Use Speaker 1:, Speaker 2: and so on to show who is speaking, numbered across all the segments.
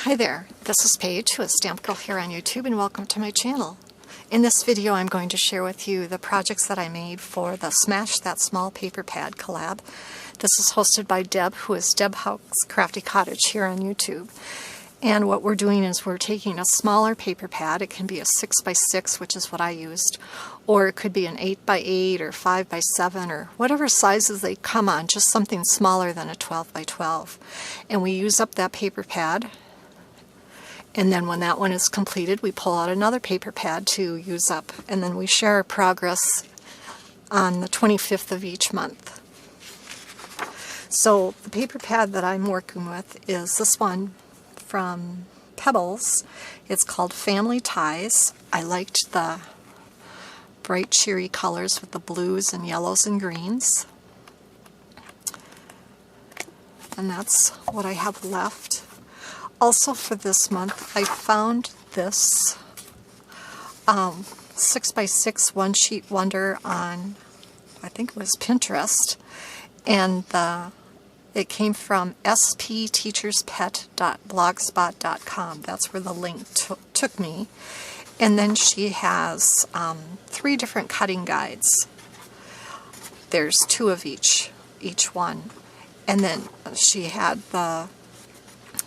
Speaker 1: Hi there, this is Paige, who is Stamp Girl here on YouTube, and welcome to my channel. In this video I'm going to share with you the projects that I made for the Smash That Small Paper Pad collab. This is hosted by Deb, who is Deb Hauk's Crafty Cottage here on YouTube. And what we're doing is we're taking a smaller paper pad. It can be a 6x6, which is what I used, or it could be an 8x8 or 5x7 or whatever sizes they come on, just something smaller than a 12x12. And we use up that paper pad. And then when that one is completed, we pull out another paper pad to use up. And then we share our progress on the 25th of each month. So the paper pad that I'm working with is this one from Pebbles. It's called Family Ties. I liked the bright cheery colors with the blues and yellows and greens. And that's what I have left. Also for this month, I found this 6x6 one-sheet wonder on, I think it was Pinterest, and it came from spteacherspet.blogspot.com. That's where the link took me. And then she has 3 different cutting guides. There's 2 of each one. And then she had the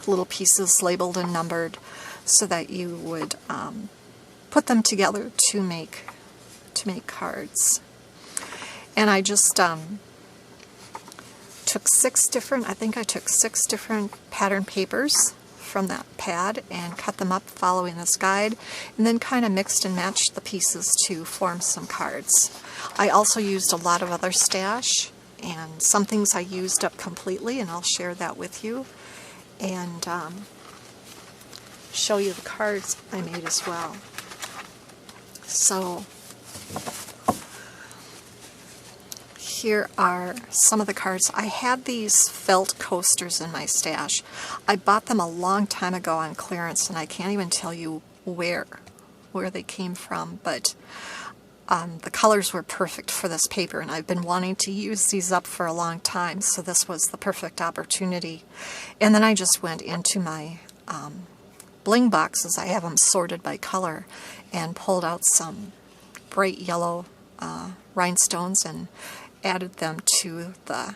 Speaker 1: little pieces labeled and numbered so that you would put them together to make cards. And I just took 6 different pattern papers from that pad and cut them up following this guide, and then kind of mixed and matched the pieces to form some cards. I also used a lot of other stash, and some things I used up completely, and I'll share that with you and show you the cards I made as well. So here are some of the cards. I had these felt coasters in my stash. I bought them a long time ago on clearance, and I can't even tell you where they came from, but the colors were perfect for this paper, and I've been wanting to use these up for a long time, so this was the perfect opportunity. And then I just went into my bling boxes. I have them sorted by color, and pulled out some bright yellow rhinestones and added them to the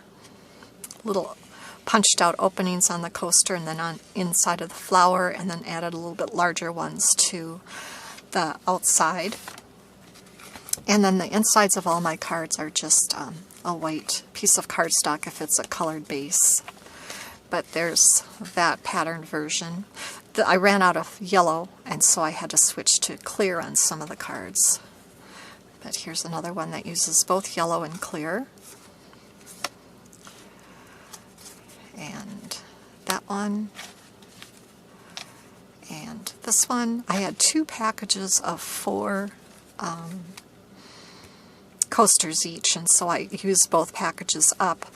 Speaker 1: little punched out openings on the coaster, and then on inside of the flower, and then added a little bit larger ones to the outside. And then the insides of all my cards are just a white piece of cardstock if it's a colored base. But there's that patterned version. I ran out of yellow, and so I had to switch to clear on some of the cards. But here's another one that uses both yellow and clear. And that one. And this one. I had 2 packages of 4 coasters each, and so I used both packages up.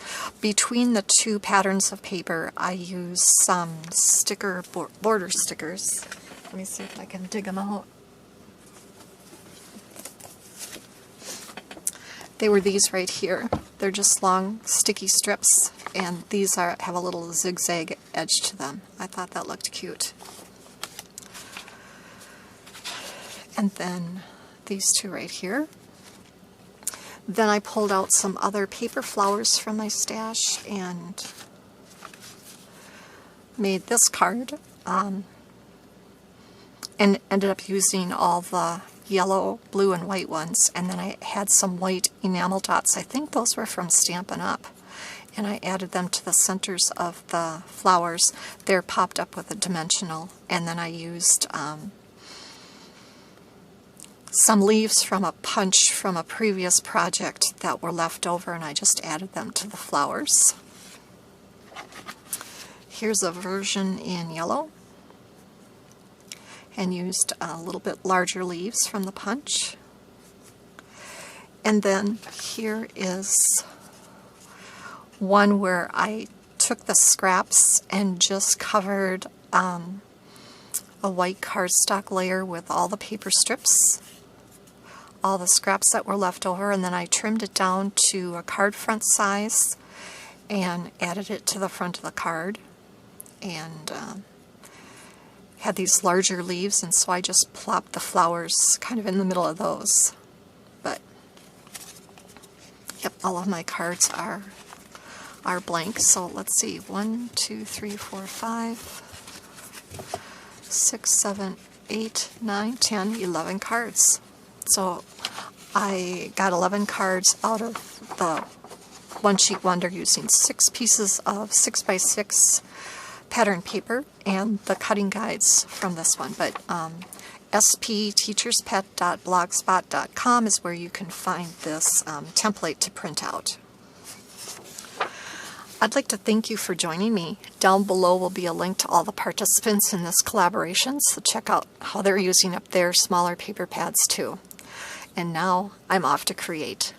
Speaker 1: Between the 2 patterns of paper, I used some border stickers. Let me see if I can dig them out. They were these right here. They're just long sticky strips, and these have a little zigzag edge to them. I thought that looked cute. And then these 2 right here. Then I pulled out some other paper flowers from my stash and made this card, and ended up using all the yellow, blue, and white ones. And then I had some white enamel dots. I think those were from Stampin' Up. And I added them to the centers of the flowers. They're popped up with a dimensional. And then I used some leaves from a punch from a previous project that were left over, and I just added them to the flowers. Here's a version in yellow, and used a little bit larger leaves from the punch. And then here is one where I took the scraps and just covered a white cardstock layer with all the paper strips, all the scraps that were left over, and then I trimmed it down to a card front size and added it to the front of the card. And had these larger leaves, and so I just plopped the flowers kind of in the middle of those. But yep, all of my cards are blank. So let's see, 1, 2, 3, 4, 5, 6, 7, 8, 9, 10, 11 cards. So I got 11 cards out of the One Sheet Wonder using 6 pieces of 6x6 pattern paper and the cutting guides from this one. But spteacherspet.blogspot.com is where you can find this template to print out. I'd like to thank you for joining me. Down below will be a link to all the participants in this collaboration, so check out how they're using up their smaller paper pads too. And now I'm off to create.